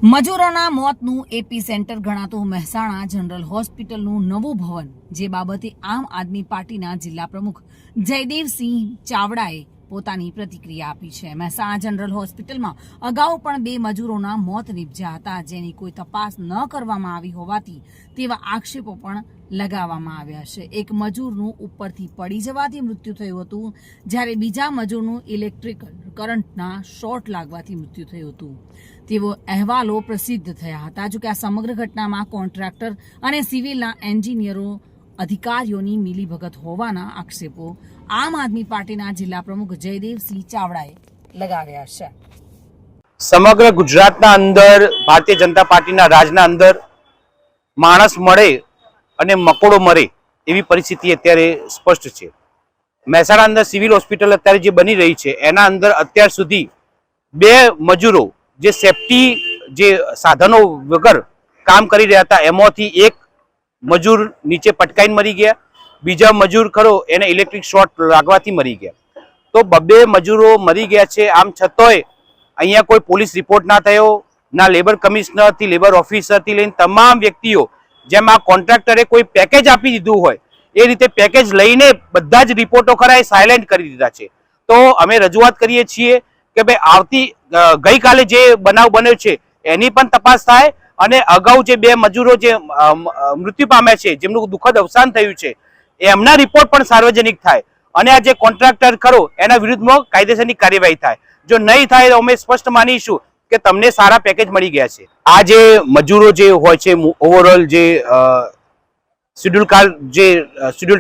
મજૂરોના મોતનું AP centre ગણાતું Mehsana general હોસ્પિટલનું નવું ભવન, જે બાબતે આમ આદમી પાર્ટીના જિલ્લા પ્રમુખ જયદેવસિંહ ચાવડાએ પોતાની પ્રતિક્રિયા આપી છે। મહેસાણા જનરલ હોસ્પિટલમાં અગાઉ પણ 2 મજૂરોના મોત નિપજ્યા હતા, જેની કોઈ તપાસ ન કરવામાં આવી હોવાથી તેવા આક્ષેપો પણ લગાવવામાં આવ્યા છે। એક મજૂરનું ઉપરથી પડી જવાથી મૃત્યુ થયું હતું, જ્યારે બીજા મજૂરનું ઇલેક્ટ્રિકલ કરંટના શોર્ટ લાગવાથી મૃત્યુ થયું હતું તેવો અહેવાલો પ્રસિદ્ધ થયા હતા। જોકે આ સમગ્ર ઘટનામાં કોન્ટ્રાક્ટર અને સિવિલના એન્જિનિયરો અધિકારીઓની મિલીભગત હોવાના આક્ષેપો આમ આદમી પાર્ટીના જિલ્લા પ્રમુખ જયદેવસિંહ ચાવડાએ લગાવ્યા છે। સમગ્ર ગુજરાતના અંદર ભારતીય જનતા પાર્ટીના રાજના અંદર માણસ મળે અને મકોડો મરે એવી પરિસ્થિતિ અત્યારે સ્પષ્ટ છે। મહેસાણા અંદર સિવિલ હોસ્પિટલ અત્યારે જે બની રહી છે એના અંદર અત્યાર સુધી 2 મજૂરો જે સેફટી જે સાધનો વગર કામ કરી રહ્યા હતા એમાંથી એક મજૂર નીચે પટકાઈને મરી ગયા, બીજા મજૂર ખરો એને ઇલેક્ટ્રિક શોર્ટ લાગવાથી મરી ગયા। તો 2 મજૂરો મરી ગયા છે। આમ છતાંય અહીંયા કોઈ પોલીસ રિપોર્ટ ના થયો, ના લેબર કમિશનરથી લેબર ઓફિસરથી લઈને તમામ વ્યક્તિઓ જેમ આ કોન્ટ્રાક્ટરે કોઈ પેકેજ આપી દીધું હોય એ રીતે પેકેજ લઈને બધા જ રિપોર્ટો ખરા એ સાયલેન્ટ કરી દીધા છે। તો અમે રજૂઆત કરીએ છીએ કે ભાઈ ગઈકાલે જે બનાવ બન્યો છે એની પણ તપાસ થાય અને અગાઉ જે 2 મજૂરો જે મૃત્યુ પામ્યા છે, જેમનું દુઃખદ અવસાન થયું છે, એમના રિપોર્ટ પણ સાર્વજનિક થાય અને આ જે કોન્ટ્રાક્ટર ખરો એના વિરુદ્ધમાં કાયદેસરની કાર્યવાહી થાય। જો નહીં થાય તો અમે સ્પષ્ટ માનીશું કે તમને સારા પેકેજ મળી ગયા છે। આ જે મજૂરો જે હોય છે ઓવરઓલ જે શેડ્યુલ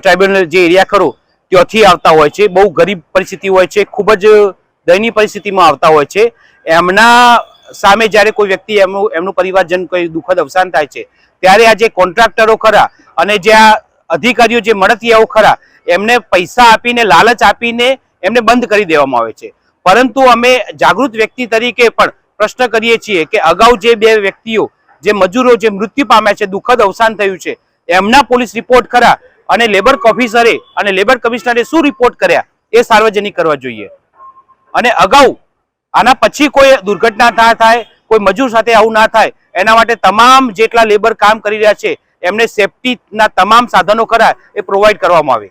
ટ્રાઇબ્યુનલ જે એરિયા ખરો ત્યાંથી આવતા હોય છે, બહુ ગરીબ પરિસ્થિતિ હોય છે, ખૂબ જ દયનીય પરિસ્થિતિમાં આવતા હોય છે। એમના સામે જ્યારે કોઈ વ્યક્તિ એમનું પરિવારજન કોઈ દુઃખદ અવસાન થાય છે ત્યારે આ જે કોન્ટ્રાક્ટરો ખરા અને જે આ અધિકારીઓ જે મળતિયાઓ ખરા એમને પૈસા આપીને લાલચ આપીને એમને બંધ કરી દેવામાં આવે છે। પરંતુ અમે જાગૃત વ્યક્તિ તરીકે પણ પ્રશ્ન કરીએ છીએ કે અગાઉ જે 2 વ્યક્તિઓ જે મજૂરો જે મૃત્યુ પામ્યા છે, દુઃખદ અવસાન થયું છે, એમના પોલીસ રિપોર્ટ ખરા અને લેબર ઓફિસરે અને લેબર કમિશનરે શું રિપોર્ટ કર્યા એ સાર્વજનિક કરવા જોઈએ। અને અગાઉ આના પછી કોઈ દુર્ઘટના ના થાય, કોઈ મજૂર સાથે આવું ના થાય એના માટે તમામ જેટલા લેબર કામ કરી રહ્યા છે એમને સેફટીના તમામ સાધનો ખરા એ પ્રોવાઈડ કરવામાં આવે।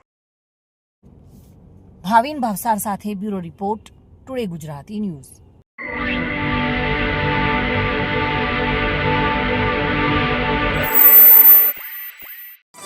ભાવિન ભાવસાર સાથે bureau report, today Gujarati news.